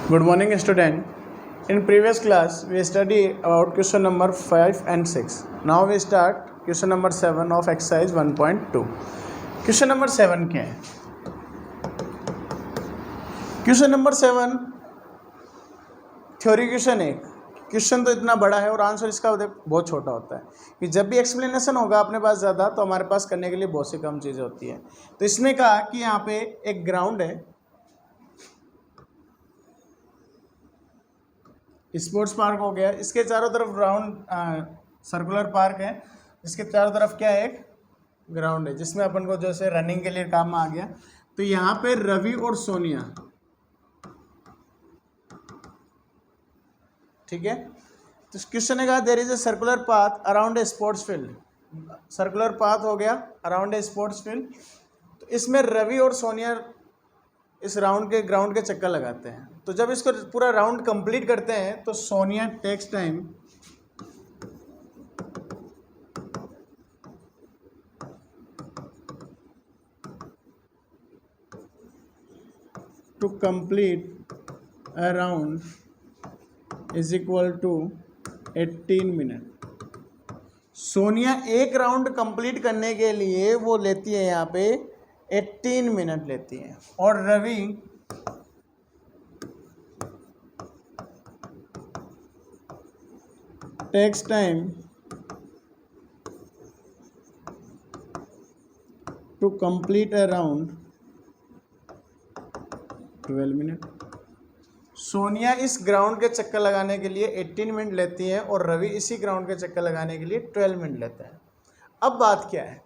Good morning, student. In previous class, we studied about question number 5 and 6. Now we start question number 7 of exercise 1.2. Question number 7 क्या है? Question number 7 theory question है. Question तो इतना बड़ा है और answer इसका बहुत छोटा होता है कि जब भी एक्सप्लेनेशन होगा अपने पास ज़्यादा तो हमारे पास करने के लिए बहुत सी कम चीज़ें होती हैं. तो इसने कहा कि यहाँ पे एक ग्राउंड है, स्पोर्ट्स पार्क हो गया, इसके चारों तरफ राउंड सर्कुलर पार्क है, इसके चारों तरफ क्या है, एक ग्राउंड है जिसमें अपन को जैसे रनिंग के लिए काम आ गया. तो यहाँ पे रवि और सोनिया, ठीक है. तो क्वेश्चन ने कहा there is a circular path around a sports field. Circular path हो गया अराउंड ए स्पोर्ट्स फील्ड. तो इसमें रवि और सोनिया इस ग्राउंड के चक्कर लगाते हैं. तो जब इसको पूरा राउंड कंप्लीट करते हैं तो Sonia takes time to complete a round is equal to 18 minute. Sonia एक राउंड कंप्लीट करने के लिए वो लेती है यहाँ पे 18 मिनट लेती है और Ravi takes time to complete a round 12 minute. Sonia इस ग्राउंड के चक्कर लगाने के लिए 18 मिनट लेती है और रवि इसी ग्राउंड के चक्कर लगाने के लिए 12 मिनट लेता है. अब बात क्या है,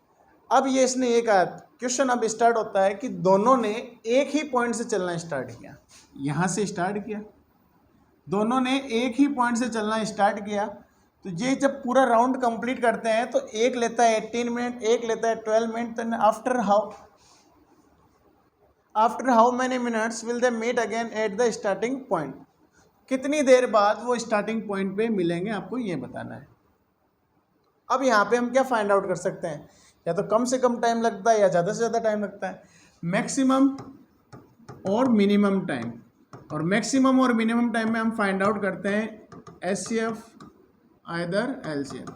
अब ये इसने ये कहा, क्वेश्चन अब स्टार्ट होता है कि दोनों ने एक ही पॉइंट से चलना स्टार्ट किया. यहाँ से स्टार्ट किया, दोनों ने एक ही पॉइंट से चलना स्टार्ट किया. तो ये जब पूरा राउंड कंप्लीट करते हैं तो एक लेता है 18 मिनट, एक लेता है 12 minute. Then after how many minutes will they meet again at the starting point. कितनी देर बाद वो स्टार्टिंग पॉइंट पे मिलेंगे, आपको ये बताना है. अब यहाँ पे हम क्या फाइंड आउट कर सकते हैं, या तो कम से कम टाइम लगता है या ज़्यादा से ज़्यादा टाइम लगता है. मैक्सिमम और मिनिमम टाइम, और मैक्सिमम और मिनिमम टाइम में हम फाइंड आउट करते हैं HCF आइदर LCM.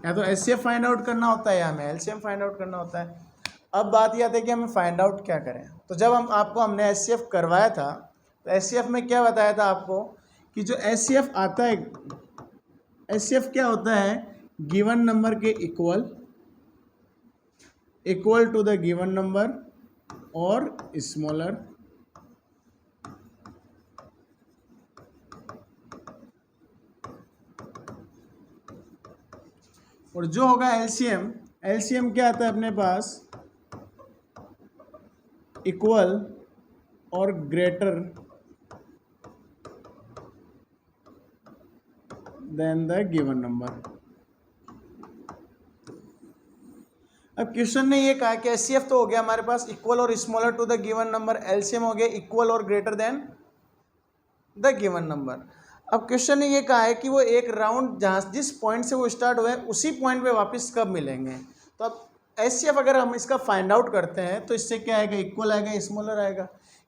या तो HCF फाइंड आउट करना होता है या हमें LCM फाइंड आउट करना होता है. अब बात यह आती है कि हमें फाइंड आउट क्या करें. तो जब हमने HCF करवाया था तो HCF में क्या बताया था आपको कि जो HCF आता है, HCF क्या होता है, गिवन नंबर के equal to the given number और स्मॉलर. और जो होगा LCM क्या आता है अपने पास, इक्वल और greater than the given number. अब क्वेश्चन ने ये कहा कि HCF तो हो गया हमारे पास इक्वल और smaller to the given number, LCM हो गया इक्वल और greater than the given number. अब क्वेश्चन ने ये कहा है कि वो एक राउंड जहाँ जिस पॉइंट से वो स्टार्ट हुए उसी पॉइंट पे वापस कब मिलेंगे. तो अब HCF अगर हम इसका फाइंड आउट करते हैं तो इससे क्या आएगा, इक्वल आएगा, स्मॉलर आएगा.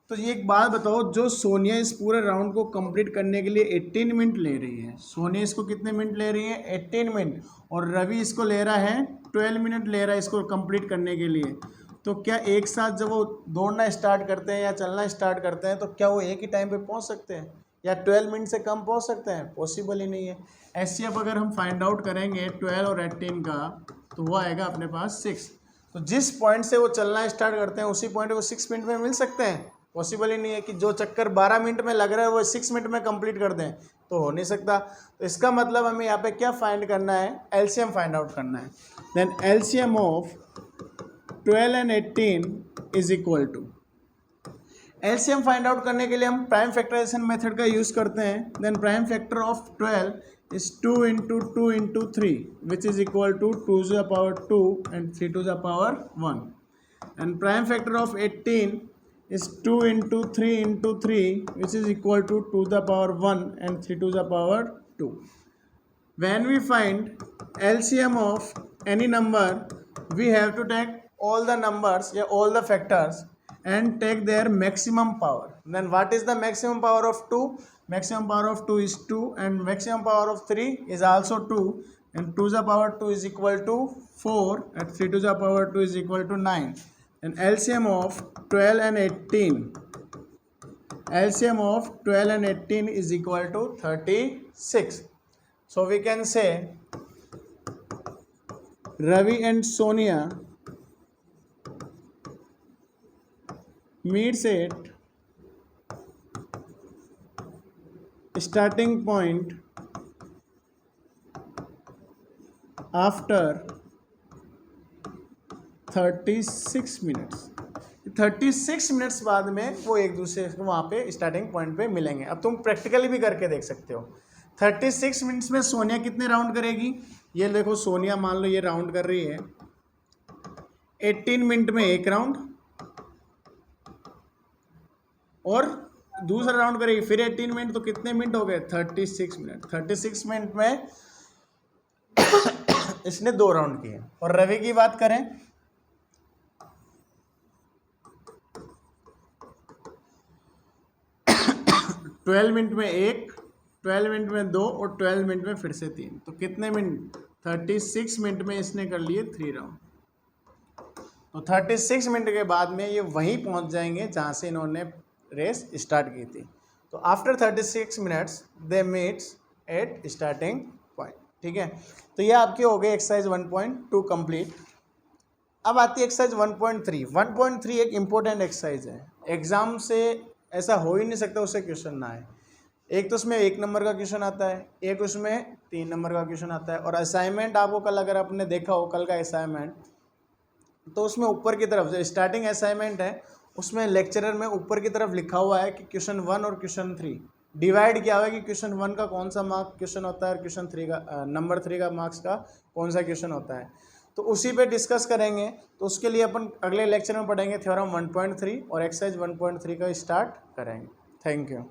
तो ये एक बात बताओ, जो सोनिया इस पूरे राउंड को कंप्लीट करने के लिए 18 मिनट ले रही है, सोनिया इसको कितने मिनट ले रही है, 18 मिनट, और रवि इसको ले रहा है 12 मिनट ले रहा है इसको कंप्लीट करने के लिए. तो क्या एक साथ जब वो दौड़ना स्टार्ट करते हैं या चलना स्टार्ट करते हैं तो क्या वो एक ही टाइम पे पहुंच सकते हैं या 12 मिनट से कम पहुंच सकते हैं? पॉसिबल ही नहीं है. HCF अगर हम फाइंड आउट करेंगे 12 और 18 का तो वो आएगा अपने पास 6. तो जिस पॉइंट से वो चलना स्टार्ट करते हैं उसी पॉइंट पे वो 6 मिनट में मिल सकते हैं? पॉसिबल ही नहीं है कि जो चक्कर 12 मिनट में लग रहा है वो 6 मिनट में कंप्लीट कर दें, तो हो नहीं सकता. तो इसका मतलब हमें यहाँ पे क्या फाइंड करना है, LCM फाइंड आउट करना है. Then LCM of 12 and 18 is equal to, LCM find out करने के लिए हम प्राइम फैक्टराइजेशन मेथड का यूज़ करते हैं. Then prime factor of 12 is 2 into 2 into 3 which is equal to 2 to the power 2 and 3 to the power 1. And prime factor of 18 is 2 into 3 into 3 which is equal to 2 to the power 1 and 3 to the power 2. When we find LCM of any number we have to take all the numbers या all the factors and take their maximum power. Then what is the maximum power of 2? Maximum power of 2 is 2 and maximum power of 3 is also 2, and 2 to the power 2 is equal to 4 and 3 to the power 2 is equal to 9. And LCM of 12 and 18, LCM of 12 and 18 is equal to 36. So we can say Ravi and Sonia meets at starting point after 36 minutes. 36 minutes बाद में वो एक दूसरे को वहाँ पे starting point पे मिलेंगे. अब तुम प्रैक्टिकली भी करके देख सकते हो. 36 मिनट्स में सोनिया कितने राउंड करेगी? ये देखो सोनिया मान लो ये राउंड कर रही है 18 मिनट में एक राउंड और दूसरा राउंड करेगी फिर 18 मिनट, तो कितने मिनट हो गए? 36 मिनट. 36 मिनट में इसने 2 राउंड किए. और रवि की बात करें 12 मिनट में 1, 12 मिनट में 2 और 12 मिनट में फिर से 3, तो कितने मिनट? 36 मिनट में इसने कर लिए 3 राउंड. तो 36 मिनट के बाद में ये वहीं पहुंच जाएंगे जहां से इन्होंने रेस स्टार्ट की थी. तो आफ्टर 36 मिनट्स दे मीट्स एट स्टार्टिंग पॉइंट. ठीक है, तो ये आपकी हो गई एक्सरसाइज 1.2 कंप्लीट. अब आती है एक्सरसाइज 1.3. 1.3 एक इम्पोर्टेंट एक्सरसाइज है. एग्जाम से ऐसा हो ही नहीं सकता उससे क्वेश्चन ना आए. एक तो उसमें 1 नंबर का क्वेश्चन आता है, एक उसमें 3 नंबर का क्वेश्चन आता है. और असाइनमेंट आपको कल अगर आपने देखा हो कल का असाइनमेंट, तो उसमें ऊपर की तरफ जो स्टार्टिंग असाइनमेंट है उसमें लेक्चरर में ऊपर की तरफ लिखा हुआ है कि क्वेश्चन 1 और क्वेश्चन 3 डिवाइड किया हुआ है कि क्वेश्चन 1 का कौन सा मार्क क्वेश्चन होता है और क्वेश्चन 3 का नंबर 3 का मार्क्स का कौन सा क्वेश्चन होता है. तो उसी पे डिस्कस करेंगे. तो उसके लिए अपन अगले लेक्चर में पढ़ेंगे थ्योरम 1.3 और एक्सरसाइज 1.3 का स्टार्ट करेंगे. Thank you.